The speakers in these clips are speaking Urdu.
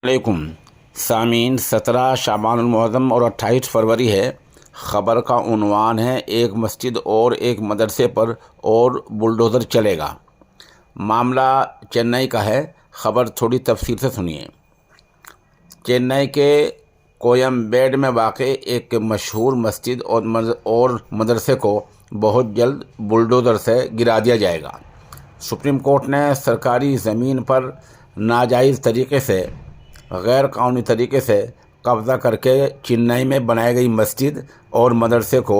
علیکم سامعین، 17 شعبان المعظم اور 28 فروری ہے۔ خبر کا عنوان ہے ایک مسجد اور ایک مدرسے پر اور بلڈوزر چلے گا۔ معاملہ چنئی کا ہے، خبر تھوڑی تفصیل سے سنیے۔ چنئی کے کویمبیڈو میں واقع ایک مشہور مسجد اور مدرسے کو بہت جلد بلڈوزر سے گرا دیا جائے گا۔ سپریم کورٹ نے سرکاری زمین پر ناجائز طریقے سے، غیر قانونی طریقے سے قبضہ کر کے چنئی میں بنائی گئی مسجد اور مدرسے کو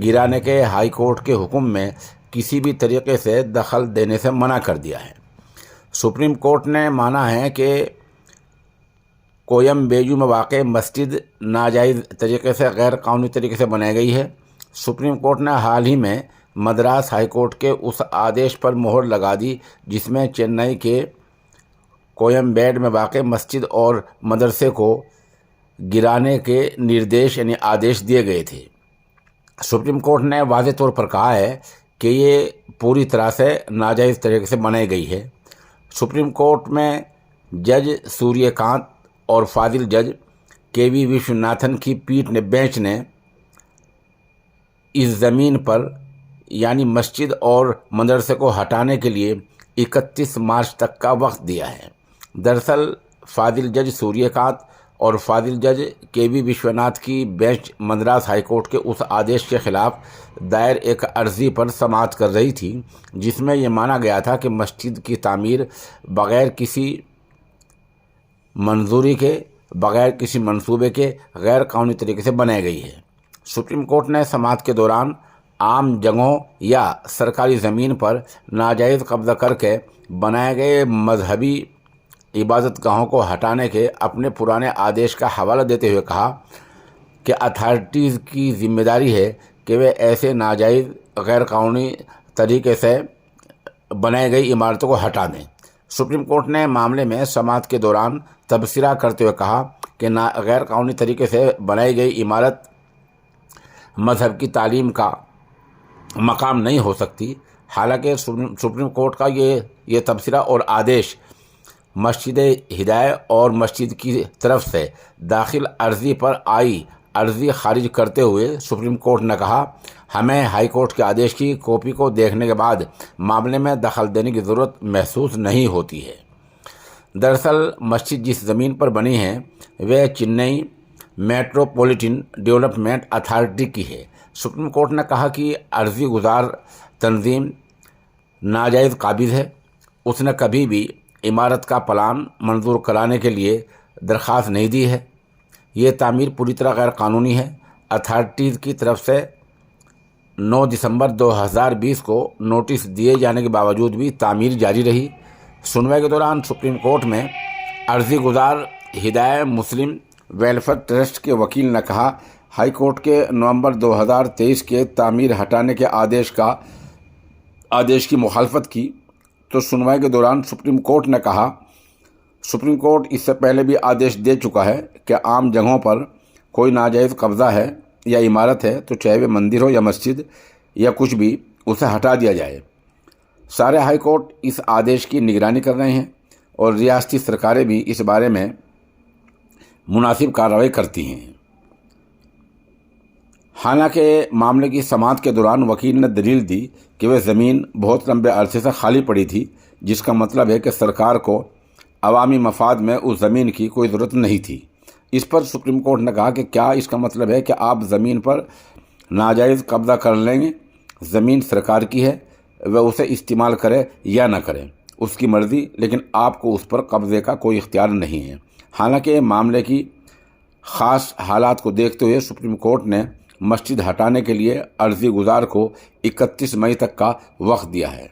گرانے کے ہائی کورٹ کے حکم میں کسی بھی طریقے سے دخل دینے سے منع کر دیا ہے۔ سپریم کورٹ نے مانا ہے کہ کویمبیڈو میں واقع مسجد ناجائز طریقے سے، غیر قانونی طریقے سے بنائی گئی ہے۔ سپریم کورٹ نے حال ہی میں مدراس ہائی کورٹ کے اس آدیش پر مہر لگا دی جس میں چنئی کے کویمبیڈو میں واقع مسجد اور مدرسے کو گرانے کے نردیش آدیش دیے گئے تھے۔ سپریم کورٹ نے واضح طور پر کہا ہے کہ یہ پوری طرح سے ناجائز طریقے سے بنائی گئی ہے۔ سپریم کورٹ میں جج سوریہ کانت اور فاضل جج کے وی وشوناتھن کی بینچ نے اس زمین پر مسجد اور مدرسے کو ہٹانے کے لیے 31 مارچ تک کا وقت دیا ہے۔ دراصل فاضل جج سوریہ کانت اور فاضل جج کے وی وشوناتھ کی بینچ مدراس ہائی کورٹ کے اس آدیش کے خلاف دائر ایک عرضی پر سماعت کر رہی تھی جس میں یہ مانا گیا تھا کہ مسجد کی تعمیر بغیر کسی منظوری کے، بغیر کسی منصوبے کے، غیر قانونی طریقے سے بنائی گئی ہے۔ سپریم کورٹ نے سماعت کے دوران عام جگہوں یا سرکاری زمین پر ناجائز قبضہ کر کے بنائے گئے مذہبی عبادت گاہوں کو ہٹانے کے اپنے پرانے آدیش کا حوالہ دیتے ہوئے کہا کہ اتھارٹیز کی ذمہ داری ہے کہ وہ ایسے ناجائز، غیر قانونی طریقے سے بنائی گئی عمارتوں کو ہٹا دیں۔ سپریم کورٹ نے معاملے میں سماعت کے دوران تبصرہ کرتے ہوئے کہا کہ غیر قانونی طریقے سے بنائی گئی عمارت مذہب کی تعلیم کا مقام نہیں ہو سکتی۔ حالانکہ سپریم کورٹ کا یہ تبصرہ اور آدیش مسجد ہدایہ اور مسجد کی طرف سے داخل عرضی پر آئی عرضی خارج کرتے ہوئے سپریم کورٹ نے کہا، ہمیں ہائی کورٹ کے آدیش کی کاپی کو دیکھنے کے بعد معاملے میں دخل دینے کی ضرورت محسوس نہیں ہوتی ہے۔ دراصل مسجد جس زمین پر بنی ہے وہ چنئی میٹروپولیٹن ڈیولپمنٹ اتھارٹی کی ہے۔ سپریم کورٹ نے کہا کہ عرضی گزار تنظیم ناجائز قابض ہے۔ اس نے کبھی بھی عمارت کا پلان منظور کرانے کے لیے درخواست نہیں دی ہے۔ یہ تعمیر پوری طرح غیر قانونی ہے۔ اتھارٹیز کی طرف سے 9 دسمبر 2020 کو نوٹس دیے جانے کے باوجود بھی تعمیر جاری رہی۔ سنوائی کے دوران سپریم کورٹ میں عرضی گزار ہدایہ مسلم ویلفیئر ٹرسٹ کے وکیل نے کہا، ہائی کورٹ کے نومبر 2023 کے تعمیر ہٹانے کے آدیش کی مخالفت کی تو سنوائی کے دوران سپریم کورٹ نے کہا، سپریم کورٹ اس سے پہلے بھی آدیش دے چکا ہے کہ عام جگہوں پر کوئی ناجائز قبضہ ہے یا عمارت ہے تو چاہے وہ مندر ہو یا مسجد یا کچھ بھی، اسے ہٹا دیا جائے۔ سارے ہائی کورٹ اس آدیش کی نگرانی کر رہے ہیں اور ریاستی سرکاریں بھی اس بارے میں مناسب کارروائی کرتی ہیں۔ حالانکہ معاملے کی سماعت کے دوران وکیل نے دلیل دی کہ وہ زمین بہت لمبے عرصے سے خالی پڑی تھی، جس کا مطلب ہے کہ سرکار کو عوامی مفاد میں اس زمین کی کوئی ضرورت نہیں تھی۔ اس پر سپریم کورٹ نے کہا کہ کیا اس کا مطلب ہے کہ آپ زمین پر ناجائز قبضہ کر لیں گے؟ زمین سرکار کی ہے، وہ اسے استعمال کرے یا نہ کرے، اس کی مرضی، لیکن آپ کو اس پر قبضے کا کوئی اختیار نہیں ہے۔ حالانکہ معاملے کی خاص حالات کو دیکھتے ہوئے سپریم کورٹ نے مسجد ہٹانے کے لیے عرضی گزار کو 31 مئی تک کا وقت دیا ہے۔